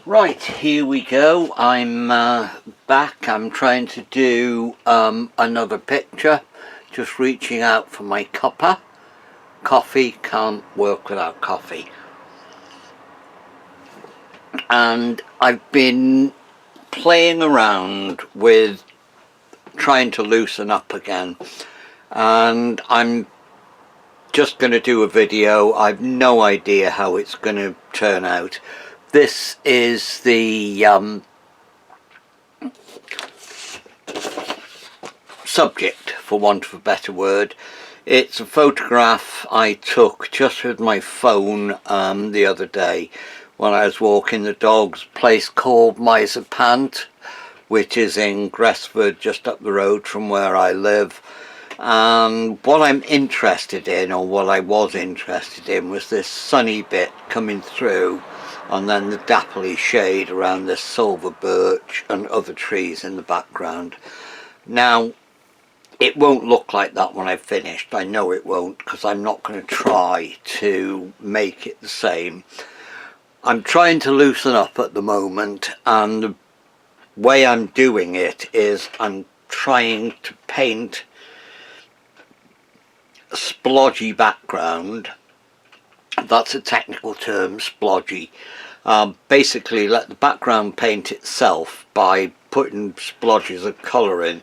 Right, here we go. I'm back. I'm trying to do another picture. Just reaching out for my cuppa. Coffee, can't work without coffee. And I've been playing around with trying to loosen up again. And I'm just going to do a video. I've no idea how it's going to turn out. This is the subject, for want of a better word. It's a photograph I took just with my phone the other day when I was walking the dogs, a place called Maes, Pant, which is in Gresford, just up the road from where I live. And what I'm interested in, or what I was interested in, was this sunny bit coming through, and then the dappled shade around this silver birch and other trees in the background. Now, it won't look like that when I've finished. I know it won't, because I'm not going to try to make it the same. I'm trying to loosen up at the moment, and the way I'm doing it is I'm trying to paint a splodgy background. That's a technical term, splodgy. Basically let the background paint itself by putting splodges of colour in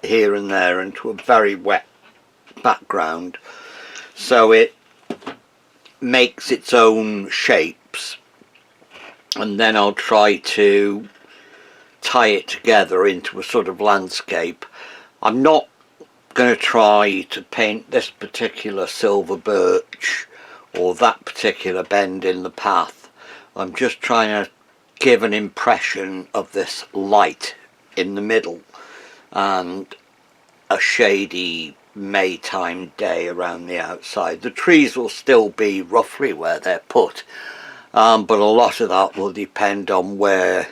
here and there into a very wet background, so it makes its own shapes, and then I'll try to tie it together into a sort of landscape. I'm not going to try to paint this particular silver birch or that particular bend in the path. I'm just trying to give an impression of this light in the middle and a shady Maytime day around the outside. The trees will still be roughly where they're put, but a lot of that will depend on where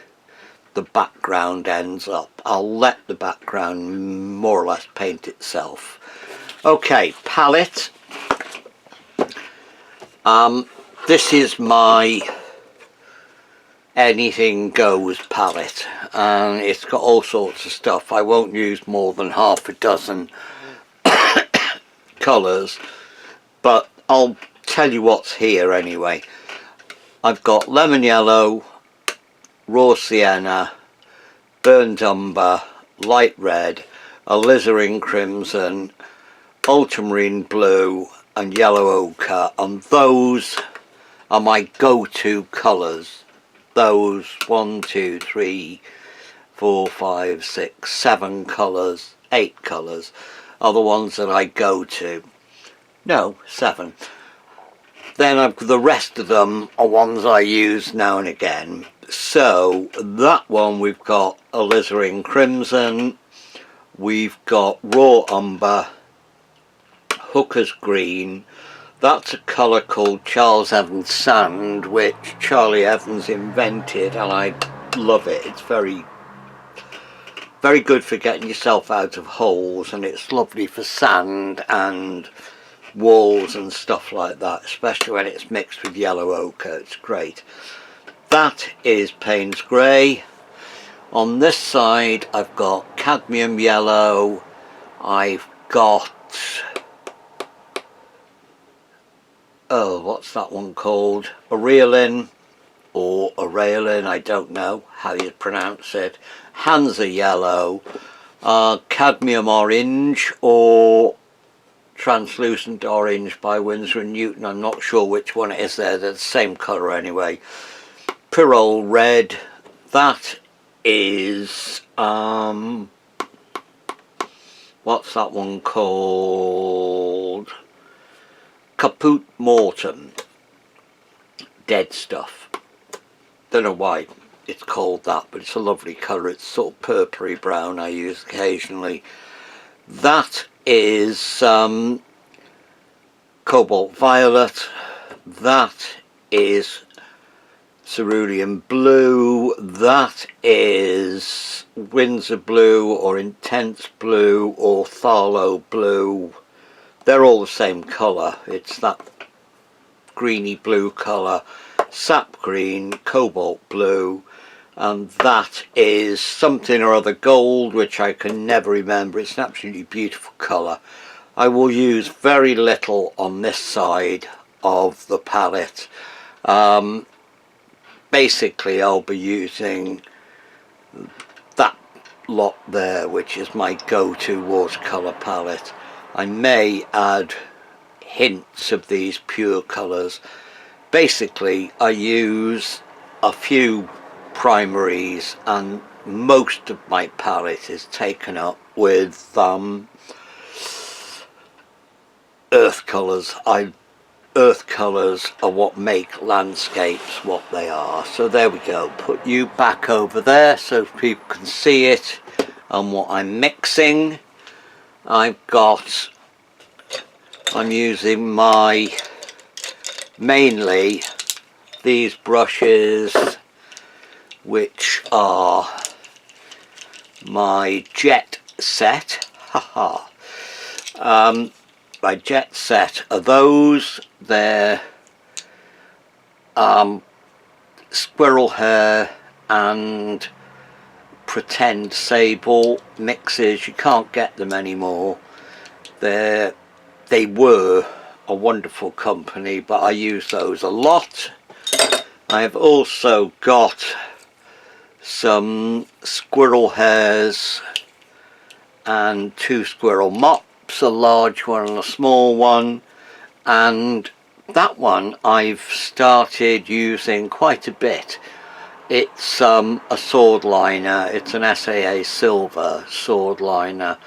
the background ends up. I'll let the background more or less paint itself. Okay, palette. This is my anything goes palette, and it's got all sorts of stuff. I won't use more than half a dozen colours, but I'll tell you what's here anyway. I've got lemon yellow, raw sienna, burnt umber, light red, alizarin crimson, ultramarine blue and yellow ochre, and those are my go-to colours. Those 1, 2, 3, 4, 5, 6, 7 colours, 8 colours are the ones that I go to. No, 7. Then the rest of them are ones I use now and again. So that one, we've got alizarin crimson, we've got raw umber, hooker's green. That's a colour called Charles Evans Sand, which Charlie Evans invented, and I love it. It's very, very good for getting yourself out of holes, and it's lovely for sand and walls and stuff like that, especially when it's mixed with yellow ochre. It's great. That is Payne's Grey. On this side I've got cadmium yellow, I've got, oh, what's that one called? Aurelin or Aurelin, I don't know how you pronounce it. Hansa yellow, cadmium orange or translucent orange by Winsor & Newton. I'm not sure which one it is there. They're the same colour anyway. Pyrrole red. That is what's that one called? Caput Mortem. Dead stuff. Don't know why it's called that, but it's a lovely colour. It's sort of purpley brown I use occasionally. That is cobalt violet. That is cerulean blue. That is Windsor blue or intense blue or Tharlow blue. They're all the same colour. It's that greeny blue colour. sap green, cobalt blue, and that is something or other gold, which I can never remember. It's an absolutely beautiful colour. I will use very little on this side of the palette. Basically I'll be using that lot there, which is my go-to watercolour palette. I may add hints of these pure colours. Basically I use a few primaries, and most of my palette is taken up with earth colours. Earth colours are what make landscapes what they are. So there we go, put you back over there so people can see it and what I'm mixing. I'm using mainly these brushes, which are my jet set. My jet set are those. They're squirrel hair and pretend sable mixes. You can't get them anymore. They were a wonderful company, but I use those a lot. I've also got some squirrel hairs and 2 squirrel mops, a large one and a small one, and that one I've started using quite a bit. It's a sword liner. It's an SAA silver sword liner.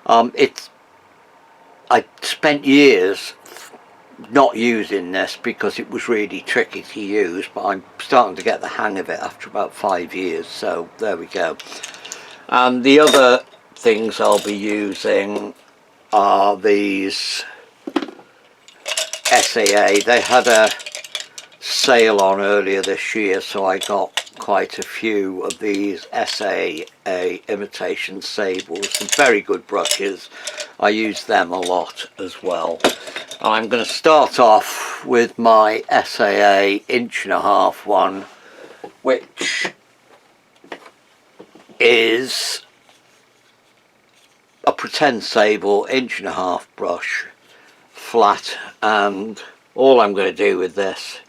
I spent years not using this because it was really tricky to use, but I'm starting to get the hang of it after about 5 years, so there we go. And the other things I'll be using are these SAA. They had a sale on earlier this year, so I got quite a few of these SAA imitation sables. Some very good brushes. I use them a lot as well. I'm going to start off with my SAA 1.5" one, which is a pretend sable 1.5" brush, flat, and all I'm going to do with this,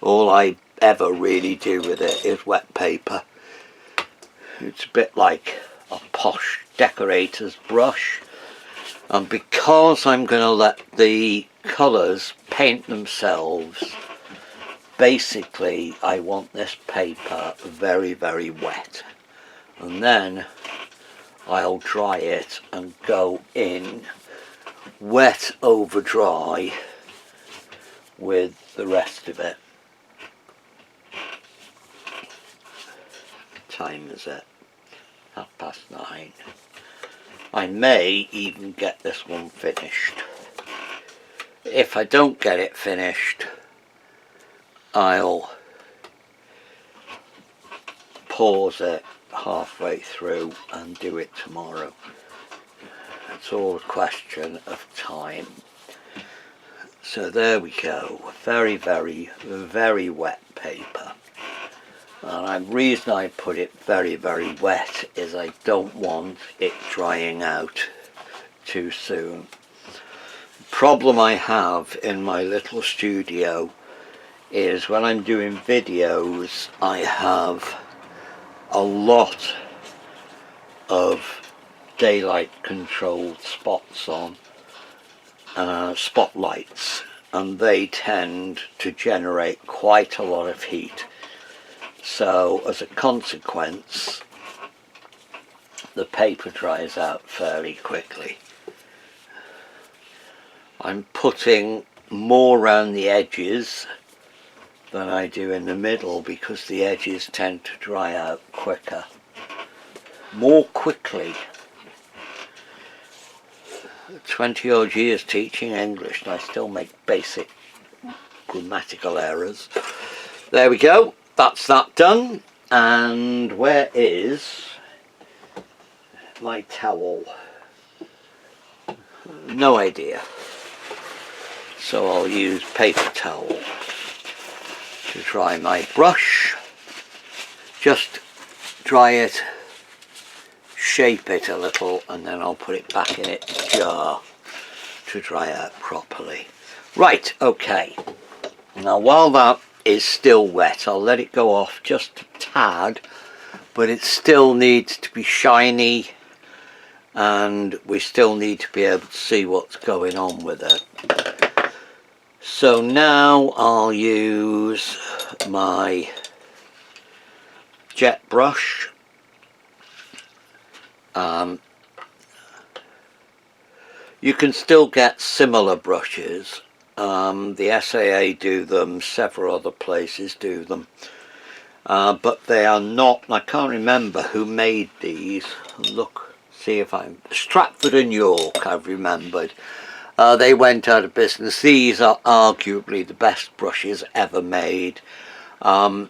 all I ever really do with it, is wet paper. It's a bit like a posh decorator's brush. And because I'm going to let the colours paint themselves, basically I want this paper very, very wet. And then I'll dry it and go in wet over dry with the rest of it. What time is it? 9:30. I may even get this one finished. If I don't get it finished, I'll pause it halfway through and do it tomorrow. It's all a question of time. So there we go. Very, very, very wet paper. And the reason I put it very, very wet is I don't want it drying out too soon. The problem I have in my little studio is when I'm doing videos, I have a lot of daylight controlled spots on, spotlights, and they tend to generate quite a lot of heat. So as a consequence, the paper dries out fairly quickly. I'm putting more around the edges than I do in the middle because the edges tend to dry out quicker, more quickly. 20 odd years teaching English and I still make basic grammatical errors. There we go. That's that done. And where is my towel? No idea. So I'll use paper towel to dry my brush. Just dry it, shape it a little, and then I'll put it back in its jar to dry out properly. Right, okay. Now while that is still wet, I'll let it go off just a tad, but it still needs to be shiny and we still need to be able to see what's going on with it. So now I'll use my jet brush. You can still get similar brushes. The SAA do them, several other places do them. But they are not, I can't remember who made these. Look, see if I'm, Stratford and York, I've remembered. They went out of business. These are arguably the best brushes ever made. But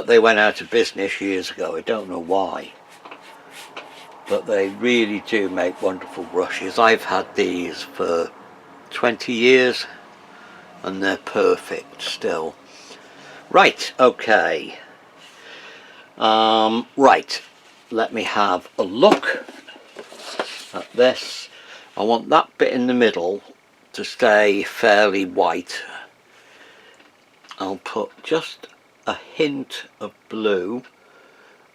they went out of business years ago. I don't know why. But they really do make wonderful brushes. I've had these for 20 years and they're perfect still. Right, okay. Right, let me have a look at this. I want that bit in the middle to stay fairly white. I'll put just a hint of blue.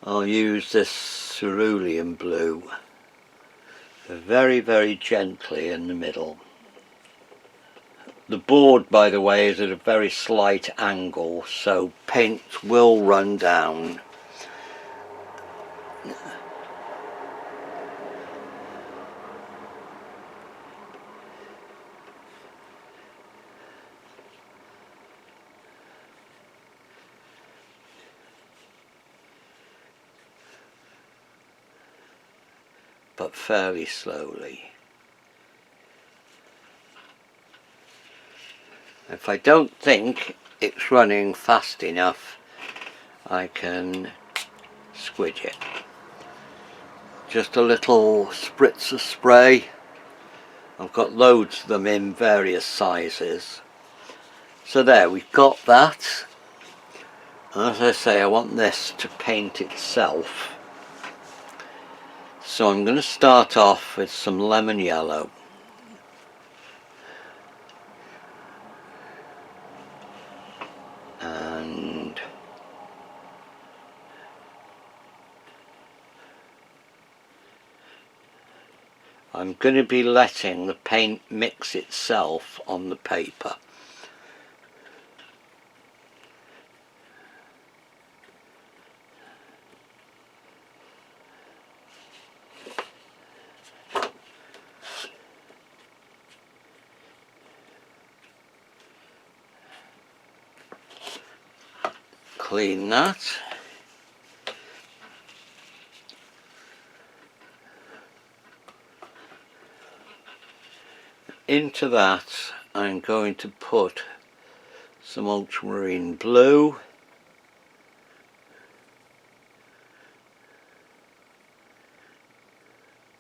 I'll use this cerulean blue very, very gently in the middle. The board, by the way, is at a very slight angle, so paint will run down. But fairly slowly. If I don't think it's running fast enough, I can squidge it. Just a little spritz of spray. I've got loads of them in various sizes. So there, we've got that. As I say, I want this to paint itself. So I'm going to start off with some lemon yellow. And I'm going to be letting the paint mix itself on the paper. Clean that. Into that I'm going to put some ultramarine blue,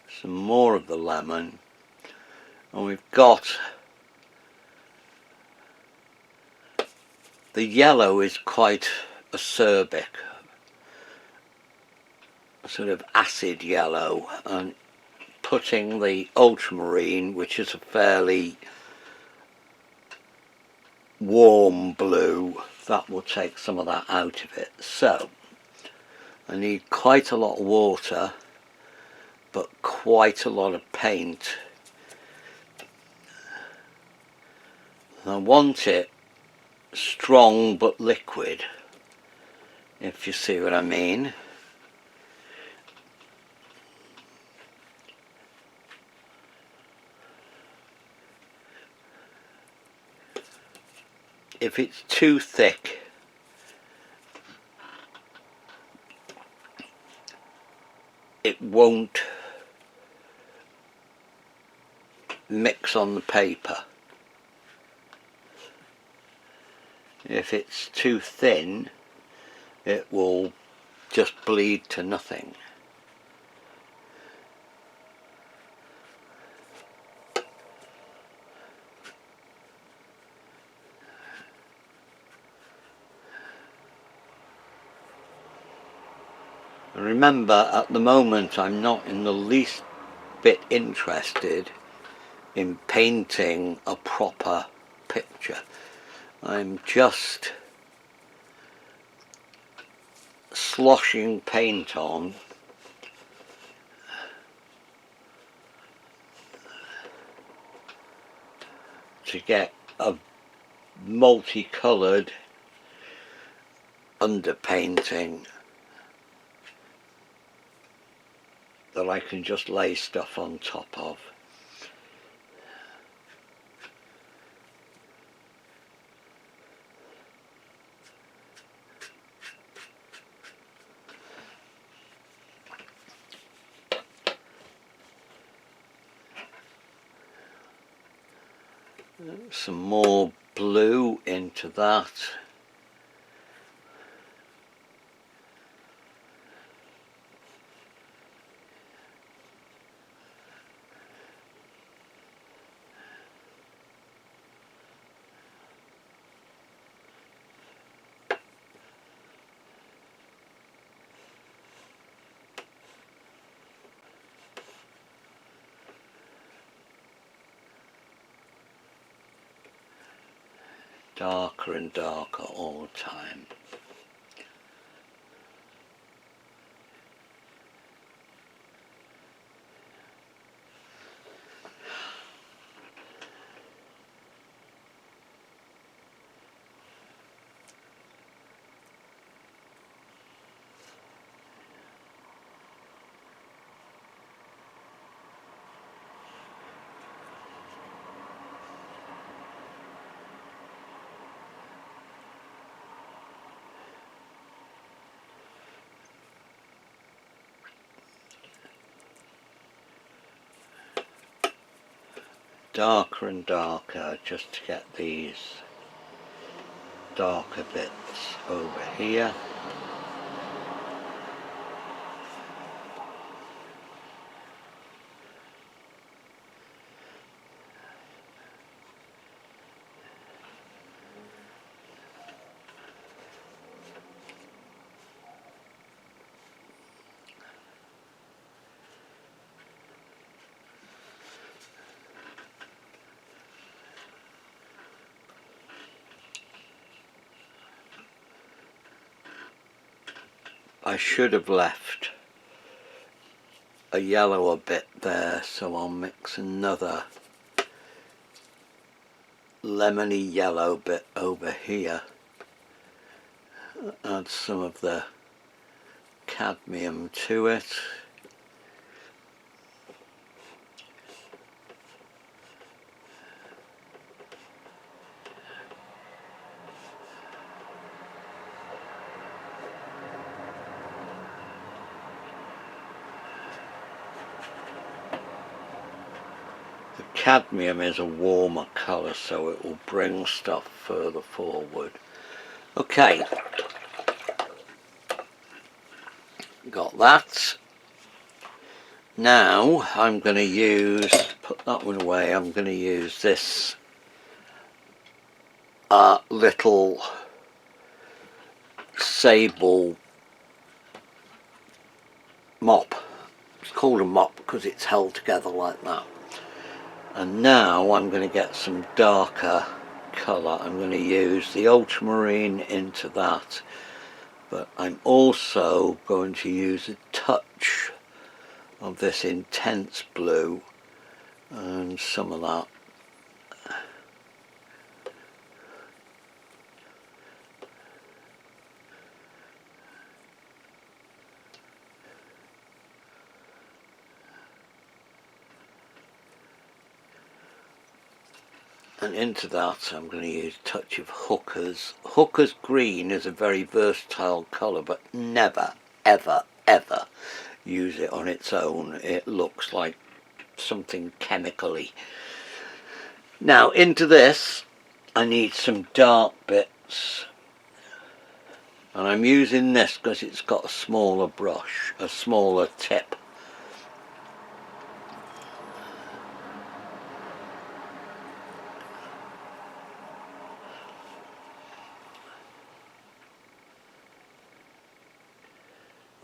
some more of the lemon, and we've got the yellow is quite acerbic, a sort of acid yellow, and putting the ultramarine, which is a fairly warm blue, that will take some of that out of it. So I need quite a lot of water but quite a lot of paint. I want it strong but liquid, if you see what I mean. If it's too thick, it won't mix on the paper. If it's too thin, it will just bleed to nothing. Remember, at the moment I'm not in the least bit interested in painting a proper picture. I'm just sloshing paint on to get a multicoloured underpainting that I can just lay stuff on top of. Some more blue into that. Darker and darker all the time. Darker and darker, just to get these darker bits over here. I should have left a yellower bit there, so I'll mix another lemony yellow bit over here. Add some of the cadmium to it. Cadmium is a warmer colour, so it will bring stuff further forward. Okay, got that. Now I'm going to use, put that one away, I'm going to use this little sable mop. It's called a mop because it's held together like that. And now I'm going to get some darker colour. I'm going to use the ultramarine into that, but I'm also going to use a touch of this intense blue and some of that. And into that I'm going to use a touch of Hooker's. Hooker's green is a very versatile colour, but never, ever, ever use it on its own. It looks like something chemically. Now into this I need some dark bits, and I'm using this because it's got a smaller brush, a smaller tip.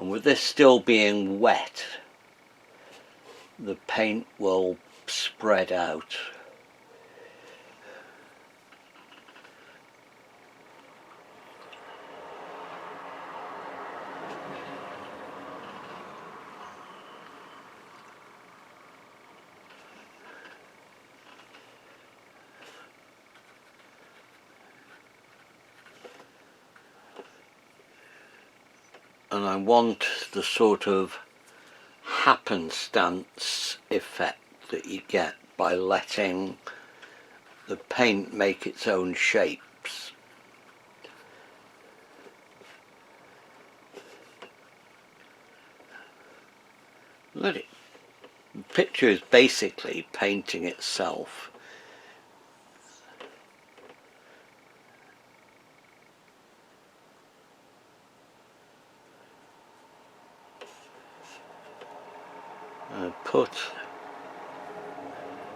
And with this still being wet, the paint will spread out. And I want the sort of happenstance effect that you get by letting the paint make its own shapes. Look, the picture is basically painting itself.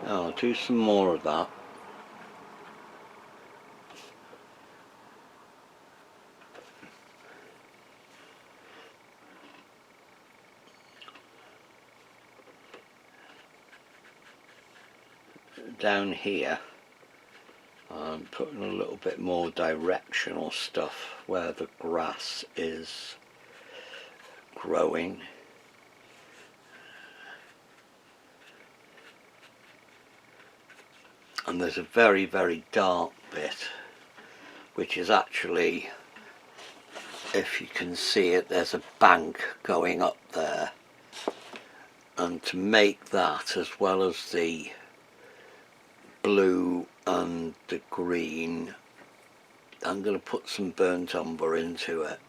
I'll do some more of that. Down here I'm putting a little bit more directional stuff where the grass is growing. And there's a very, very dark bit, which is actually, if you can see it, there's a bank going up there. And to make that, as well as the blue and the green, I'm going to put some burnt umber into it.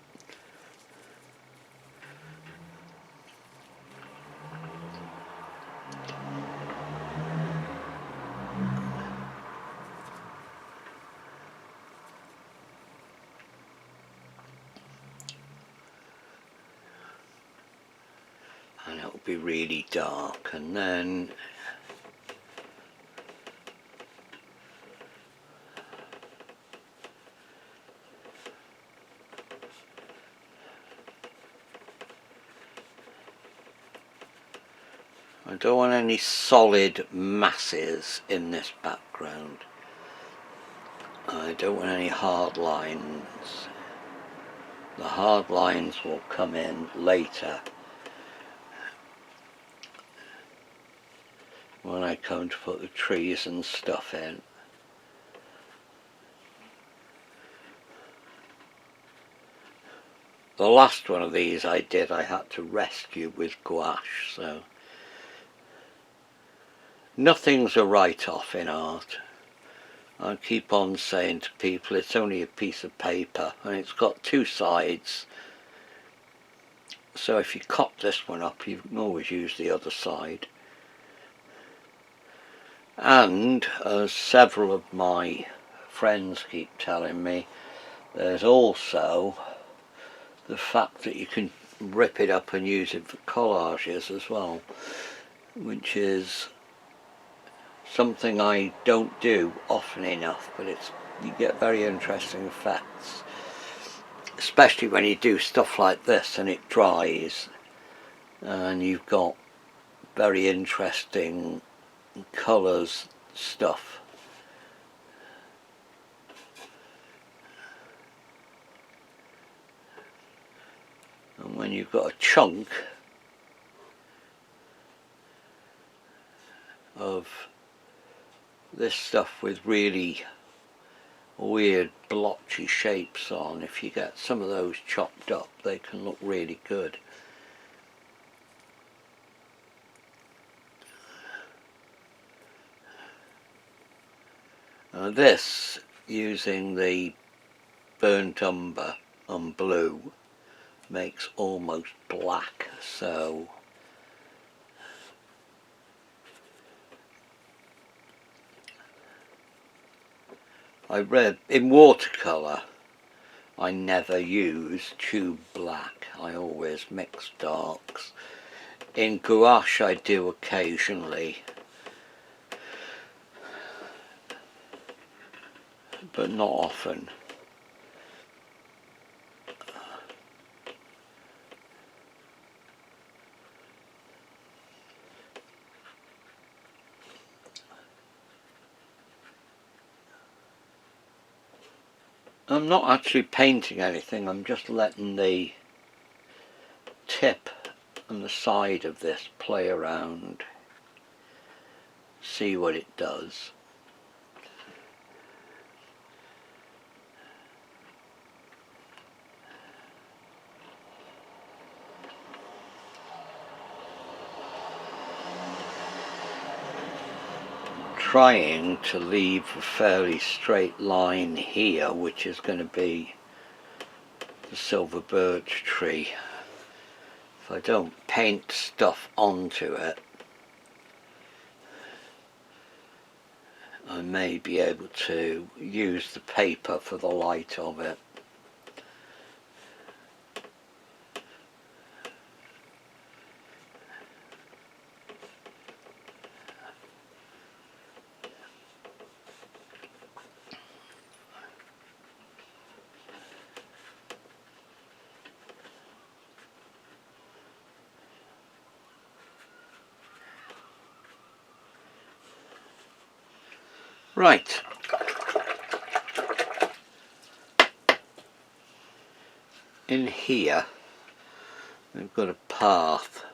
And it'll be really dark, and then I don't want any solid masses in this background. I don't want any hard lines. The hard lines will come in later when I come to put the trees and stuff in. The last one of these I had to rescue with gouache, so nothing's a write-off in art. I keep on saying to people it's only a piece of paper and it's got two sides, so if you cut this one up you can always use the other side. And as several of my friends keep telling me, there's also the fact that you can rip it up and use it for collages as well, which is something I don't do often enough, but you get very interesting effects, especially when you do stuff like this and it dries and you've got very interesting colours stuff. And when you've got a chunk of this stuff with really weird blotchy shapes on, if you get some of those chopped up they can look really good. This, using the burnt umber and blue, makes almost black, so I read in watercolour I never use tube black, I always mix darks. In gouache I do occasionally, but not often. I'm not actually painting anything, I'm just letting the tip and the side of this play around, see what it does. Trying to leave a fairly straight line here, which is going to be the silver birch tree. If I don't paint stuff onto it, I may be able to use the paper for the light of it. Right, in here we've got a path,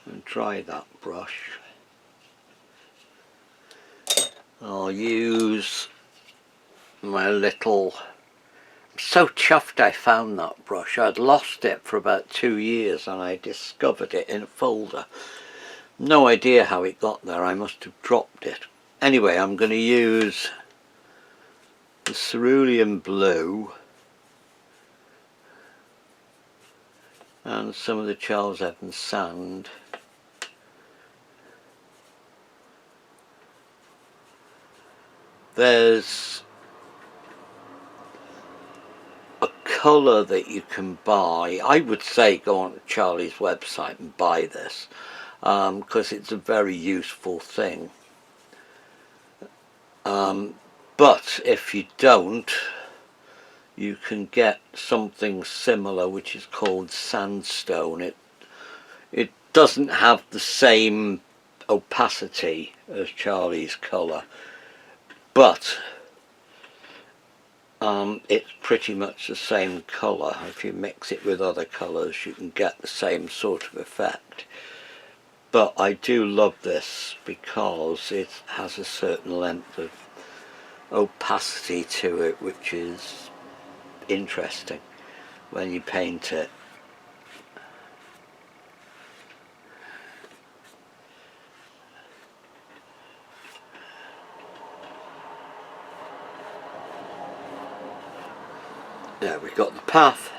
and dry that brush. I'll use my little, I'm so chuffed I found that brush. I'd lost it for about 2 years and I discovered it in a folder. No idea how it got there, I must have dropped it. Anyway, I'm going to use the cerulean blue and some of the Charles Evans sand. There's a colour that you can buy. I would say go on to Charlie's website and buy this, because it's a very useful thing. But if you don't, you can get something similar which is called sandstone. It doesn't have the same opacity as Charlie's colour, but it's pretty much the same colour. If you mix it with other colours you can get the same sort of effect. But I do love this because it has a certain length of opacity to it which is interesting when you paint it. There we've got the path.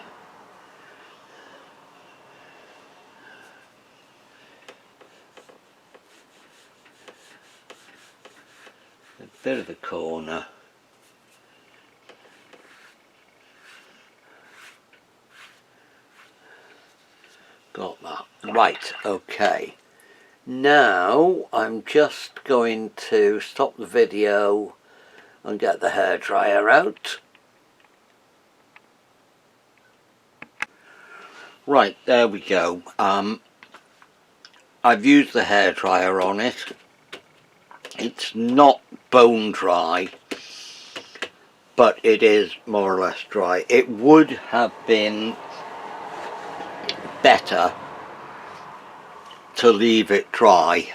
A bit of the corner. Got that. Right, okay. Now I'm just going to stop the video and get the hairdryer out. Right, there we go. I've used the hairdryer on it. It's not bone dry, but it is more or less dry. It would have been better to leave it dry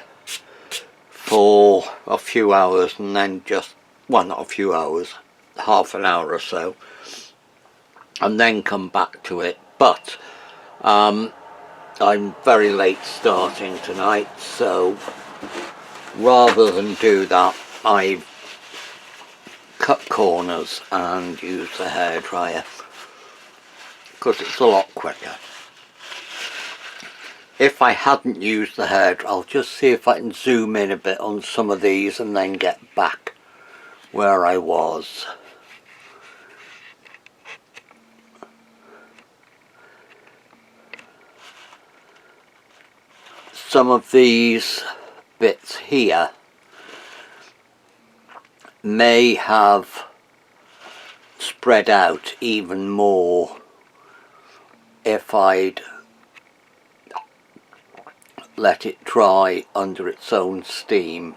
for a few hours and then just, well, not a few hours, half an hour or so, and then come back to it. But I'm very late starting tonight, so rather than do that, I've cut corners and used the hairdryer because it's a lot quicker. If I hadn't used the hairdryer, I'll just see if I can zoom in a bit on some of these and then get back where I was. Some of these bits here may have spread out even more if I'd let it dry under its own steam.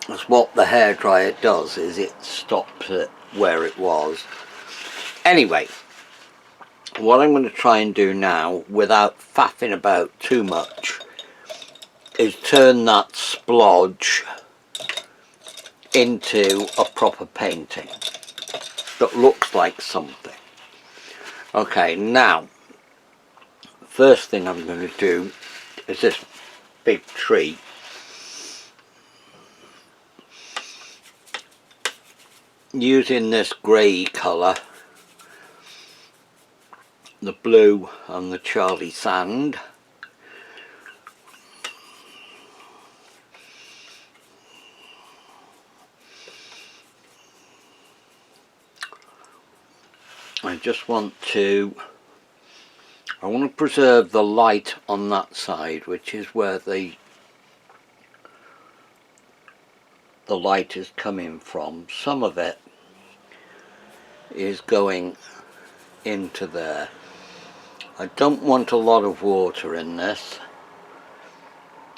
Because what the hairdryer does is it stops it where it was. Anyway, what I'm going to try and do now, without faffing about too much, is turn that splodge into a proper painting that looks like something. Okay, now, first thing I'm going to do is this big tree. Using this grey colour, the blue and the Charlie sand. I want to preserve the light on that side, which is where the light is coming from. Some of it is going into there. I don't want a lot of water in this,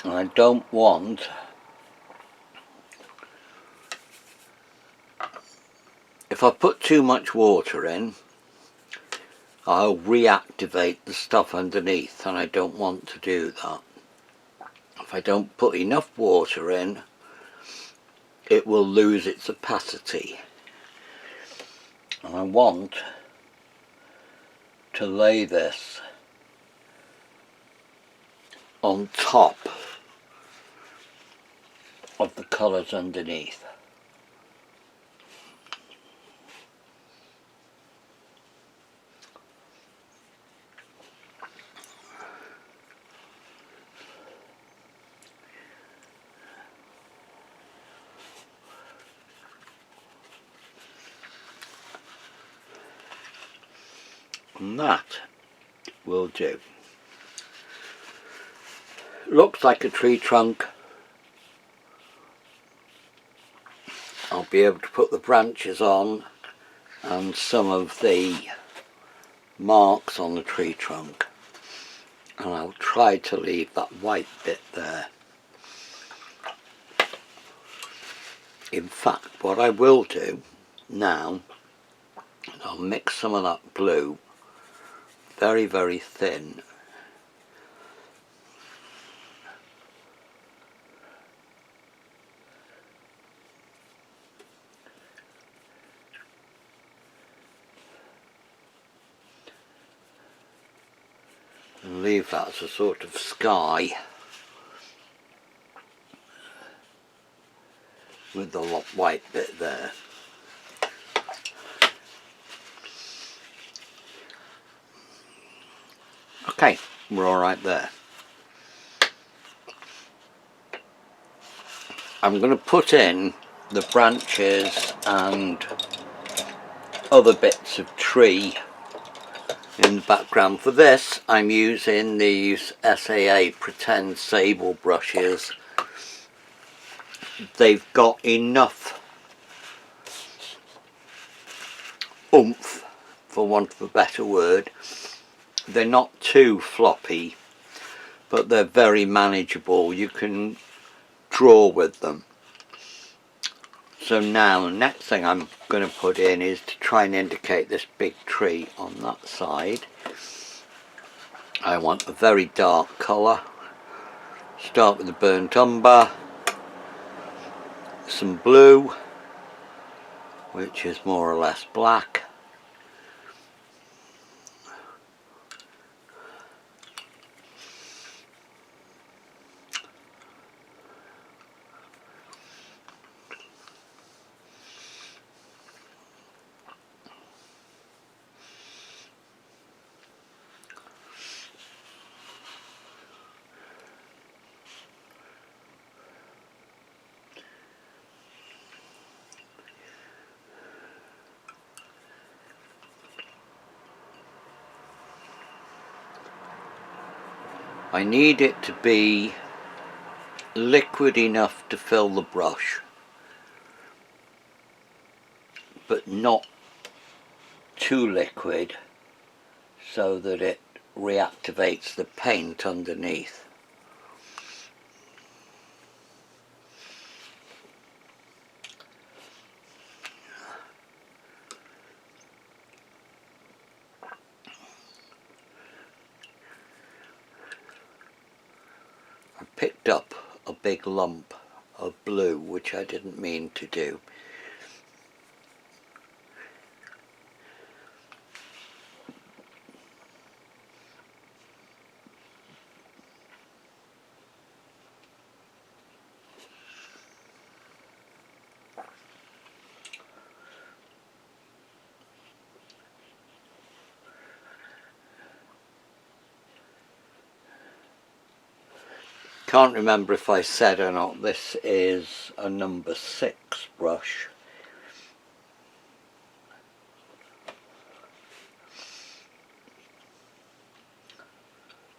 and I don't want, if I put too much water in, I'll reactivate the stuff underneath, and I don't want to do that. If I don't put enough water in, it will lose its opacity. And I want to lay this on top of the colours underneath. And that will do. Looks like a tree trunk. I'll be able to put the branches on and some of the marks on the tree trunk, and I'll try to leave that white bit there. In fact, what I will do now, I'll mix some of that blue very, very thin. And leave that as a sort of sky with the white bit there. Okay, we're all right there. I'm going to put in the branches and other bits of tree in the background. For this, I'm using these SAA Pretend Sable brushes. They've got enough oomph, for want of a better word. They're not too floppy, but they're very manageable. You can draw with them. So now the next thing I'm going to put in is to try and indicate this big tree on that side. I want a very dark colour. Start with the burnt umber, some blue, which is more or less black, I need it to be liquid enough to fill the brush, but not too liquid so that it reactivates the paint underneath. picked up a big lump of blue, which I didn't mean to do. Can't remember if I said or not, this is a number 6 brush.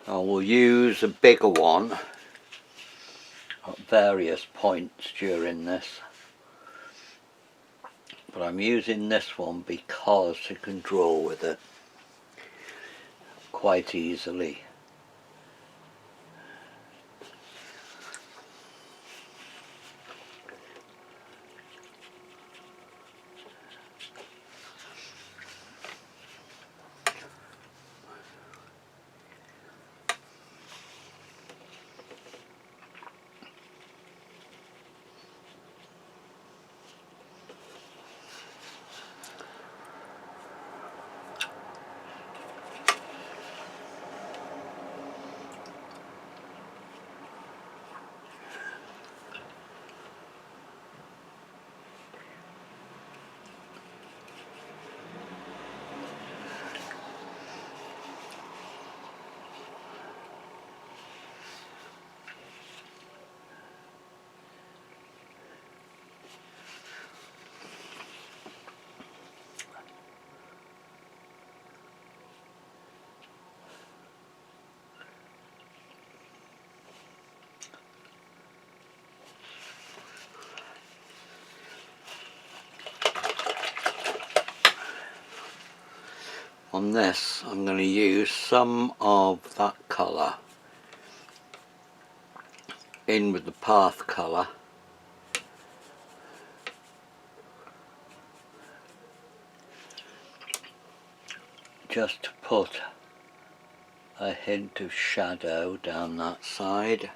I will use a bigger one at various points during this, but I'm using this one because you can draw with it quite easily. On this I'm going to use some of that colour in with the path colour, just to put a hint of shadow down that side.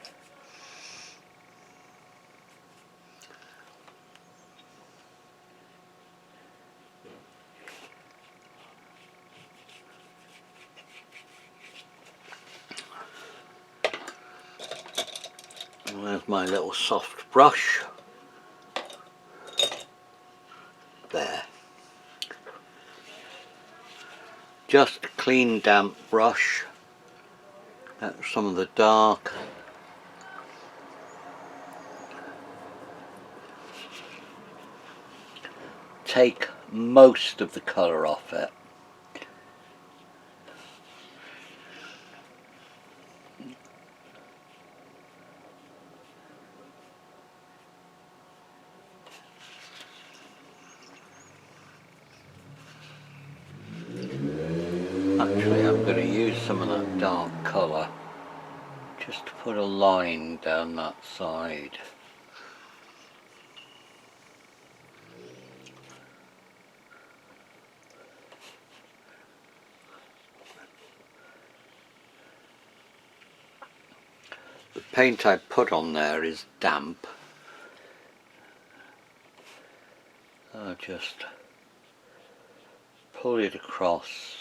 And there's my little soft brush. There. Just a clean damp brush. That's some of the dark. Take most of the colour off it. Actually, I'm going to use some of that dark colour just to put a line down that side. The paint I put on there is damp. I'll just pull it across.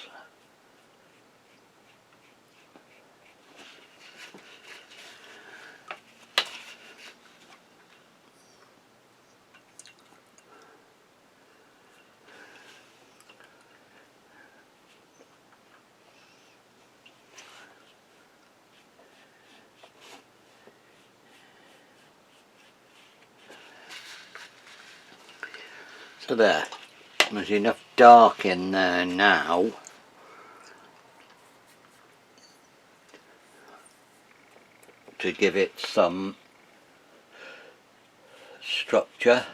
So there's enough dark in there now to give it some structure.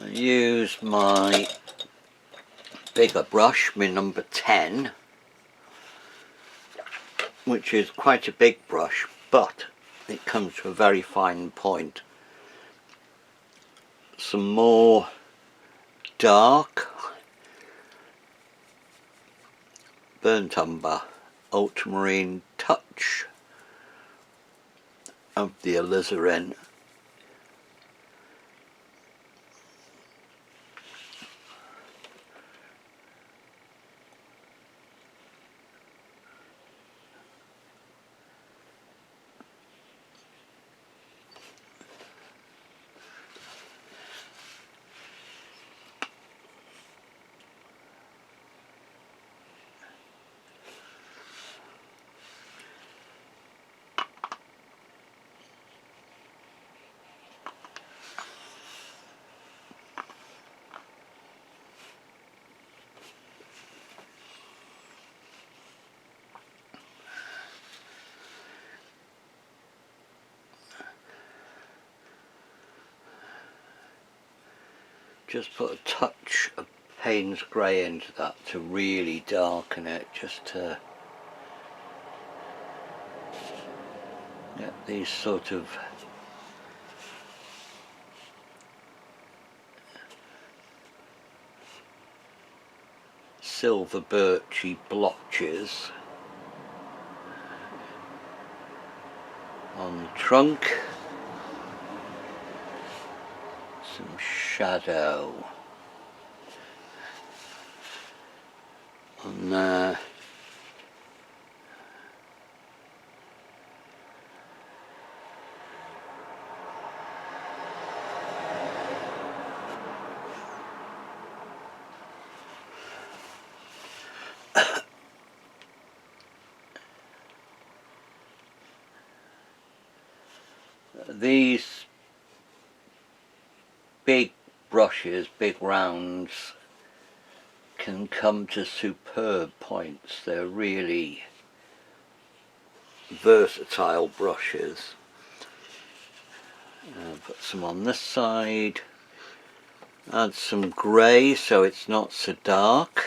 I use my bigger brush, my number 10, which is quite a big brush, but it comes to a very fine point. Some more dark burnt umber, ultramarine touch of the alizarin. Just put a touch of Payne's grey into that to really darken it, just to get these sort of silver birchy blotches on the trunk. Some shadow on there. These big brushes, big rounds, can come to superb points. They're really versatile brushes. Put some on this side, add some grey so it's not so dark.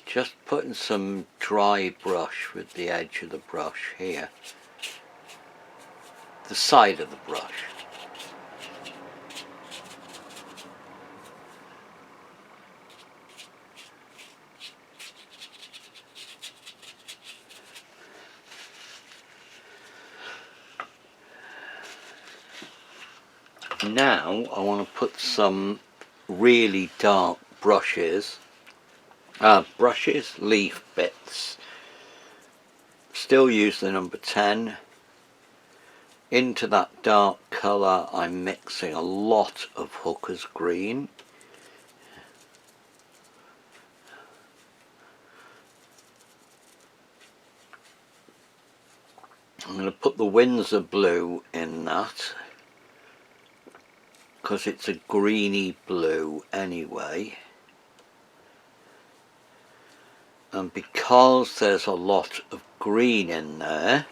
Just putting some dry brush with the edge of the brush here, the side of the brush. Now I want to put some really dark brushes, leaf bits. Still use the number 10. Into that dark colour I'm mixing a lot of Hooker's green. I'm going to put the Windsor blue in that, because it's a greeny blue anyway, and because there's a lot of green in there,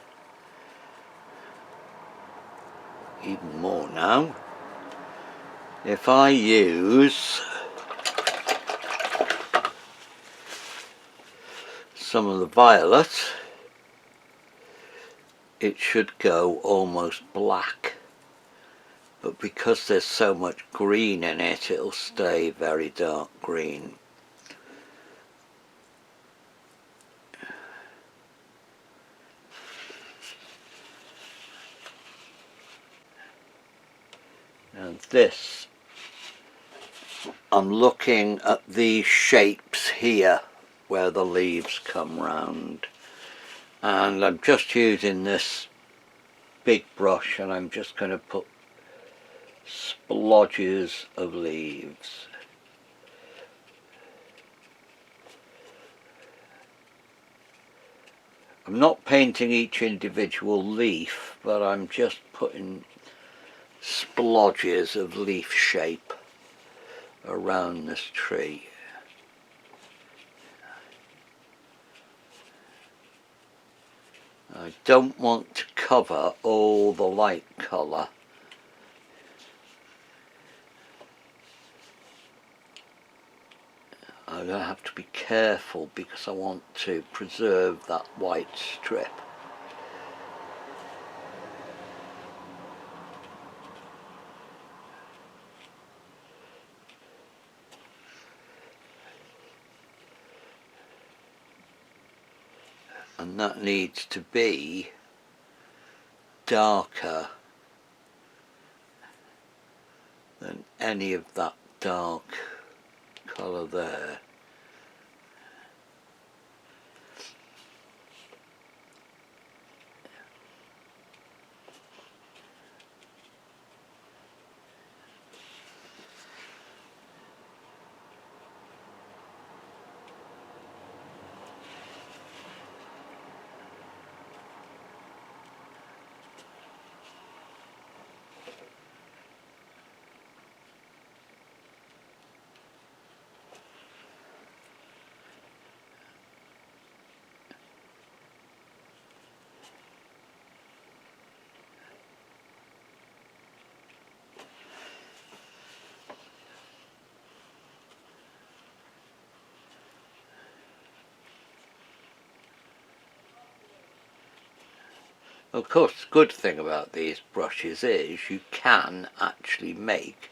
even more now, if I use some of the violet, it should go almost black. But because there's so much green in it, it'll stay very dark green. And this, I'm looking at these shapes here where the leaves come round, and I'm just using this big brush and I'm just going to put splodges of leaves. I'm not painting each individual leaf, but I'm just putting splodges of leaf shape around this tree. I don't want to cover all the light colour. I'm going to have to be careful because I want to preserve that white strip. And that needs to be darker than any of that dark colour there. Of course, the good thing about these brushes is you can actually make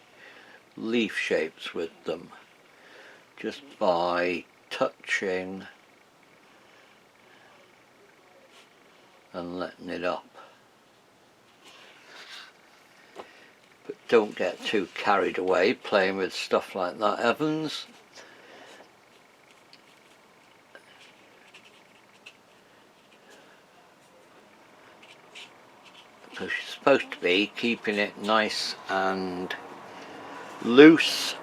leaf shapes with them just by touching and letting it up. But don't get too carried away playing with stuff like that, Evans. Because you're supposed to be keeping it nice and loose,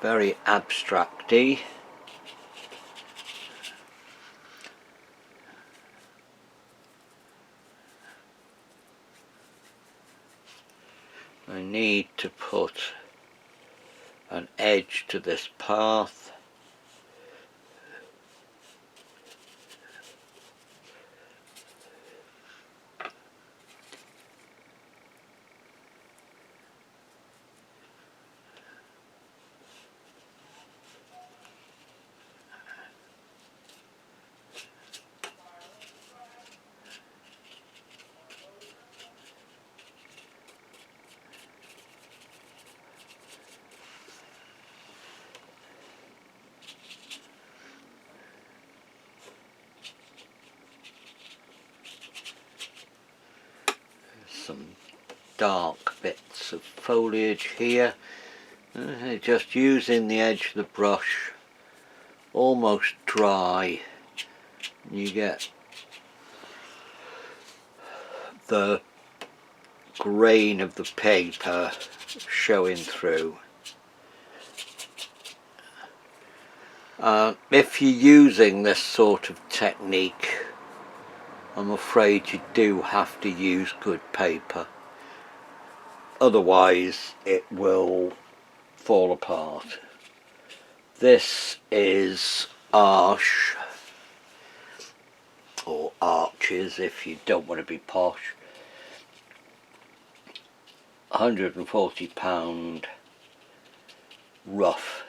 very abstracty. I need to put an edge to this path. Some dark bits of foliage here, just using the edge of the brush almost dry. You get the grain of the paper showing through. If you're using this sort of technique, I'm afraid you do have to use good paper, otherwise it will fall apart. This is Arche, or Arches if you don't want to be posh, £140 rough.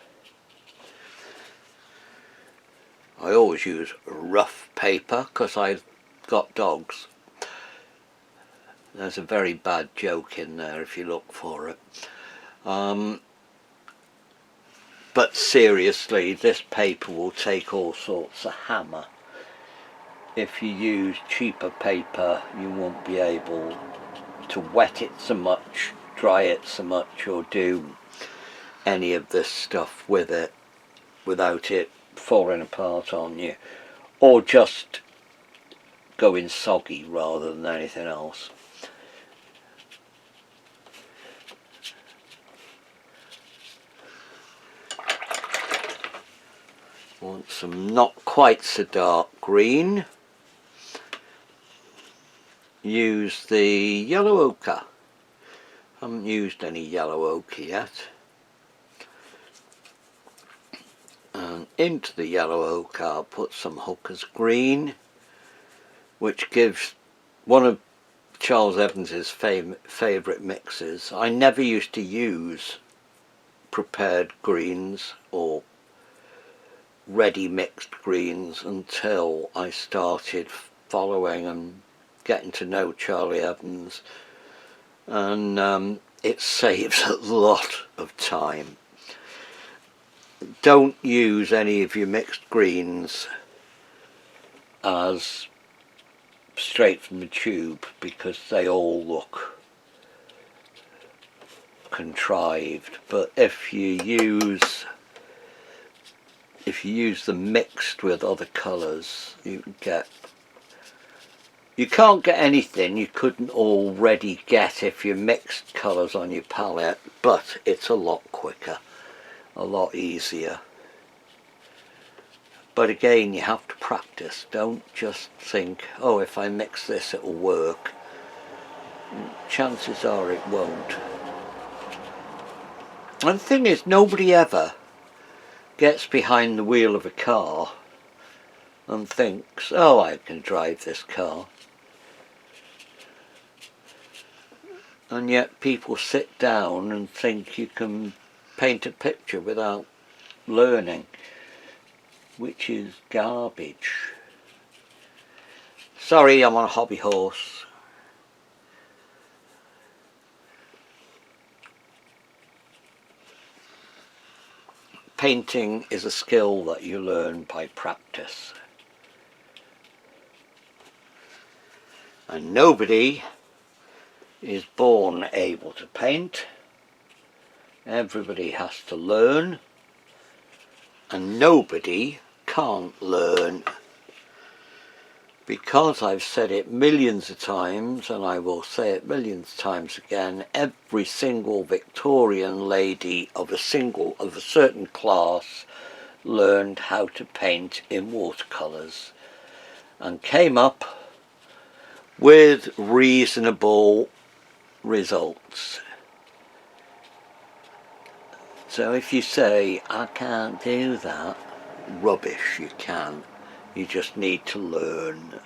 I always use rough paper because I've got dogs. There's a very bad joke in there if you look for it. But seriously, this paper will take all sorts of hammer. If you use cheaper paper, you won't be able to wet it so much, dry it so much, or do any of this stuff with it without it falling apart on you, or just going soggy rather than anything else. Want some not quite so dark green. Use the yellow ochre. Haven't used any yellow ochre yet. And into the yellow ochre I'll put some Hooker's green, which gives one of Charles Evans's favourite mixes. I never used to use prepared greens or ready mixed greens until I started following and getting to know Charlie Evans, and it saves a lot of time. Don't use any of your mixed greens as straight from the tube because they all look contrived, but if you use them mixed with other colours, you can't get anything you couldn't already get if you mixed colours on your palette, but it's a lot quicker, a lot easier. But again, you have to practice. Don't just think, oh, if I mix this it'll work. Chances are it won't. And the thing is, nobody ever gets behind the wheel of a car and thinks, oh, I can drive this car. And yet people sit down and think you can paint a picture without learning, which is garbage. Sorry, I'm on a hobby horse. Painting is a skill that you learn by practice. And nobody is born able to paint. Everybody has to learn, and nobody can't learn. Because I've said it millions of times, and I will say it millions of times again, every single Victorian lady of a certain class learned how to paint in watercolours and came up with reasonable results. So if you say, I can't do that, rubbish, you can. You just need to learn.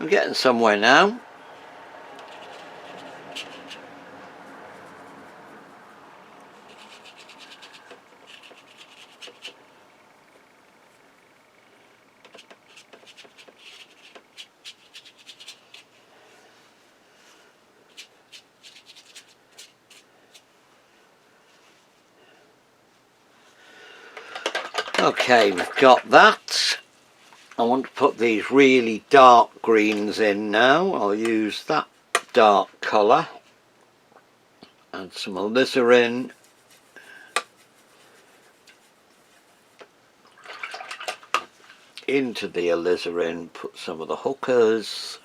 I'm getting somewhere now. Okay, we've got that. I want to put these really dark greens in now. I'll use that dark colour. Add some alizarin. Into the alizarin, put some of the hookers.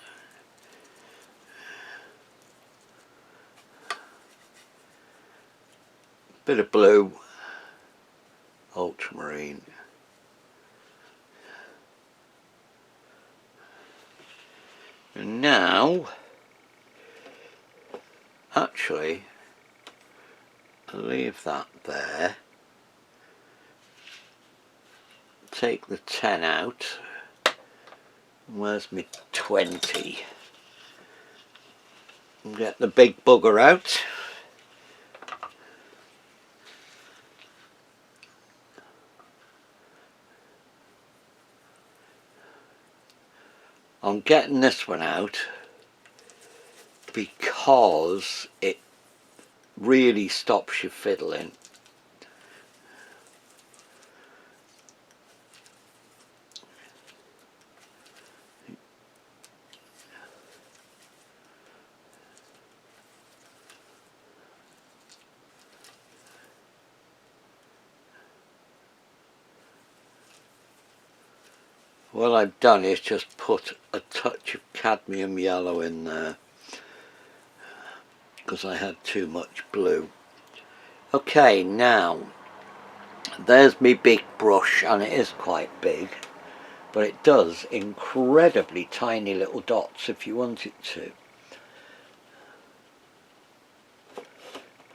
Bit of blue. Ultramarine. And now, actually, I'll leave that there. Take the 10 out. Where's my 20? And get the big bugger out. I'm getting this one out because it really stops you fiddling. what I've done is just put a touch of cadmium yellow in there because I had too much blue. Okay, now there's my big brush, and it is quite big, but it does incredibly tiny little dots if you want it to.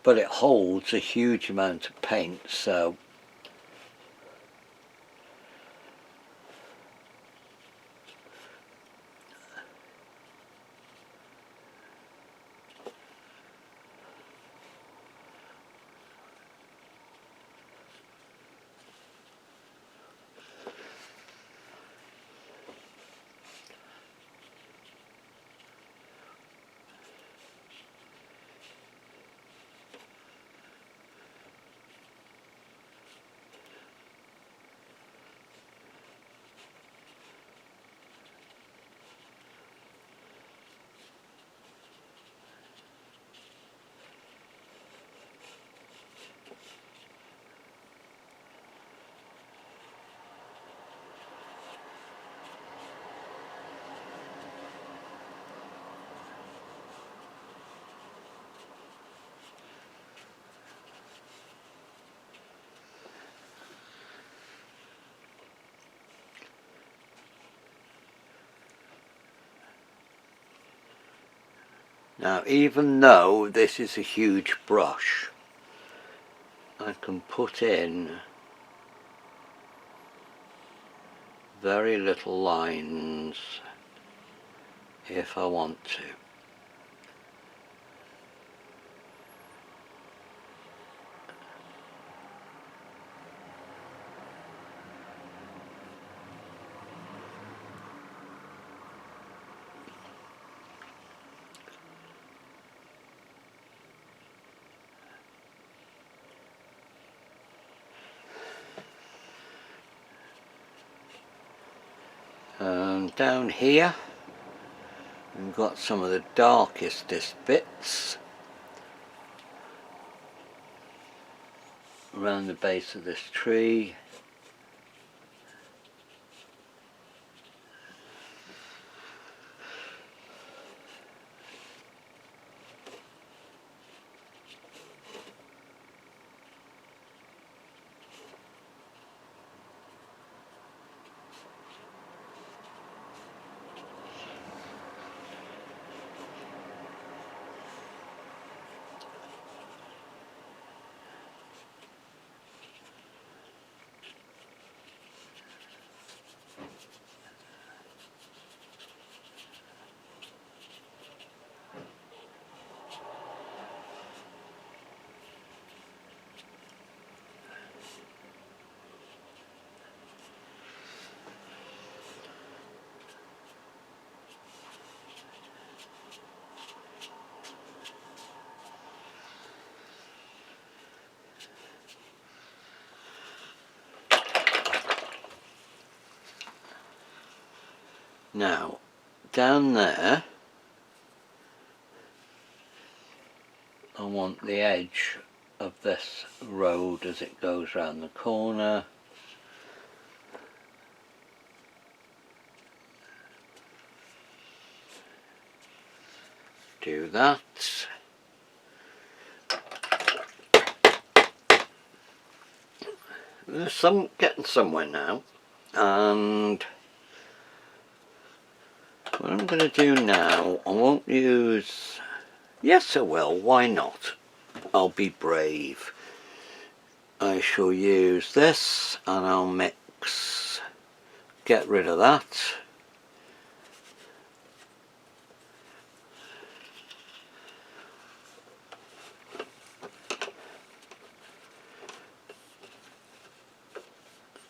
But it holds a huge amount of paint, so now even though this is a huge brush, I can put in very little lines if I want to. And down here we've got some of the darkest bits around the base of this tree. Now, down there, I want the edge of this road as it goes round the corner. Do that. There's some getting somewhere now, and what I'm going to do now, I won't use, yes I will, why not? I'll be brave. I shall use this and I'll mix, get rid of that.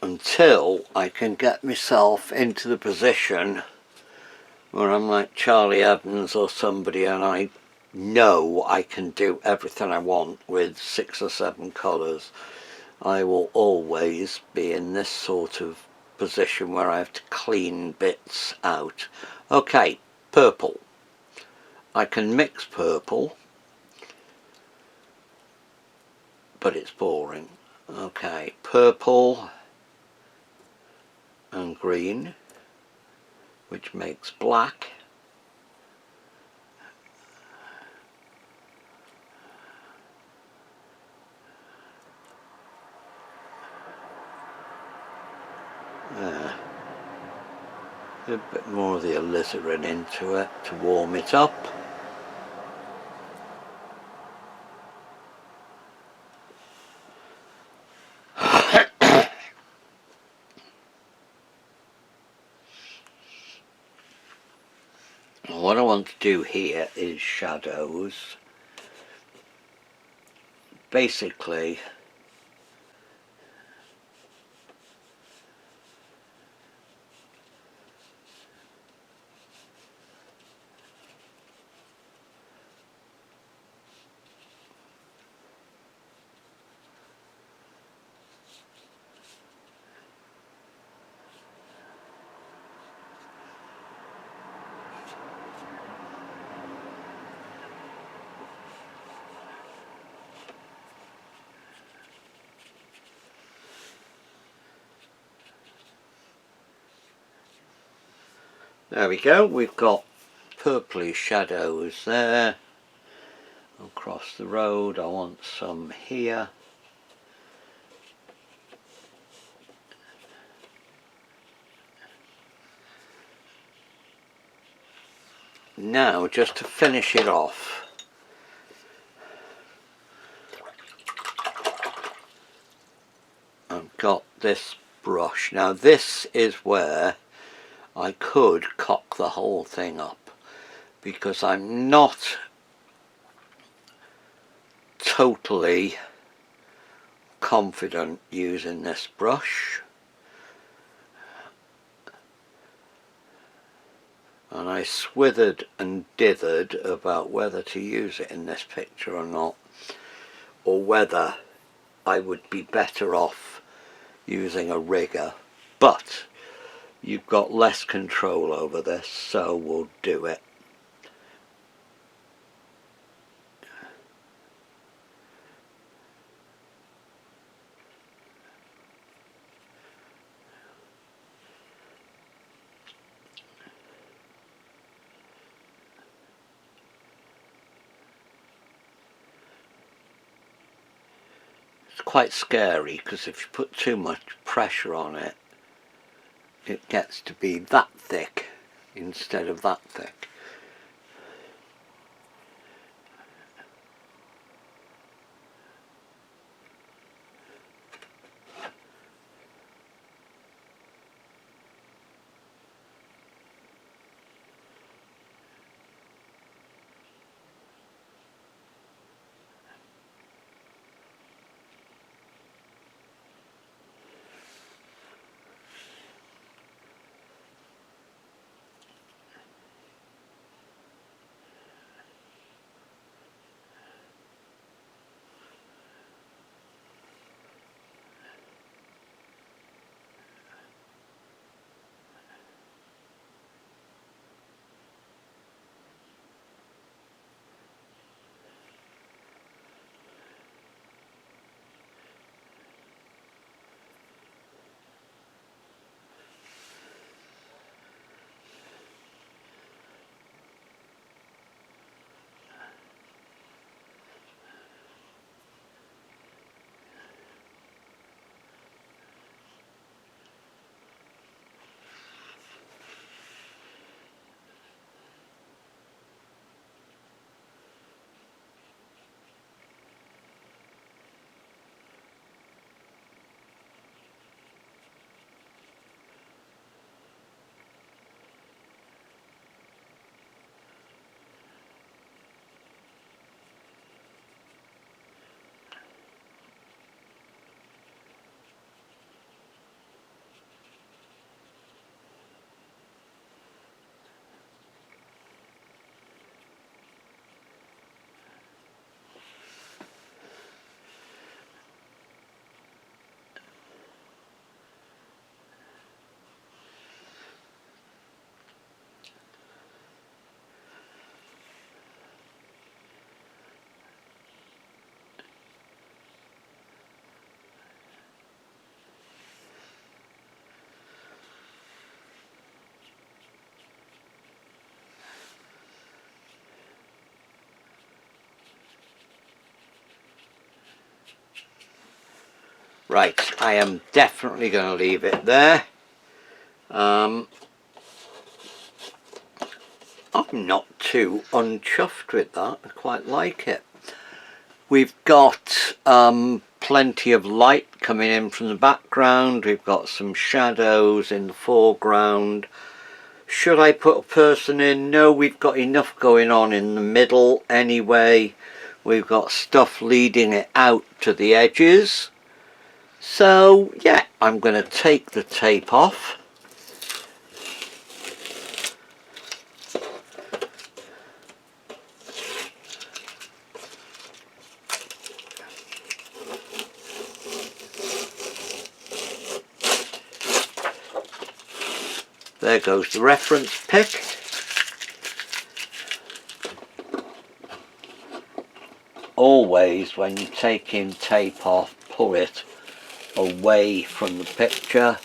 Until I can get myself into the position where I'm like Charlie Evans or somebody and I know I can do everything I want with 6 or 7 colours. I will always be in this sort of position where I have to clean bits out. Okay, purple. I can mix purple, but it's boring. Okay, purple and green. which makes black. There. A bit more of the alizarin into it to warm it up. What I want to do here is shadows. Basically, there we go, we've got purpley shadows there. Across the road, I want some here. Now, just to finish it off, I've got this brush. Now this is where I could cock the whole thing up, because I'm not totally confident using this brush, and I swithered and dithered about whether to use it in this picture or not, or whether I would be better off using a rigger, but you've got less control over this, so we'll do it. It's quite scary, because if you put too much pressure on it, it gets to be that thick instead of that thick. Right, I am definitely going to leave it there. I'm not too unchuffed with that. I quite like it. We've got plenty of light coming in from the background. We've got some shadows in the foreground. Should I put a person in? No, we've got enough going on in the middle anyway. We've got stuff leading it out to the edges. So yeah, I'm going to take the tape off. There goes the reference pick. Always when you're taking tape off, pull it away from the picture.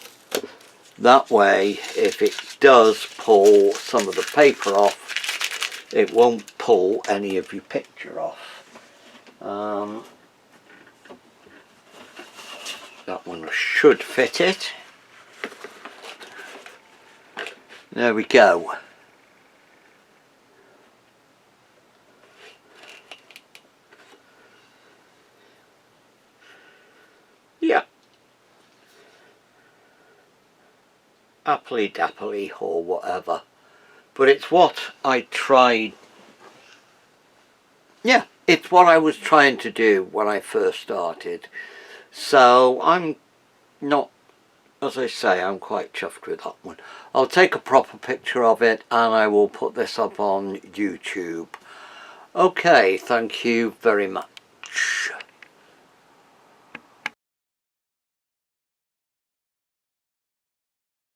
That way, if it does pull some of the paper off, it won't pull any of your picture off. That one should fit it. There we go. Yeah. Happily dappily or whatever. But it's what I tried. Yeah, it's what I was trying to do when I first started. So I'm not, as I say, I'm quite chuffed with that one. I'll take a proper picture of it and I will put this up on YouTube. Okay, thank you very much.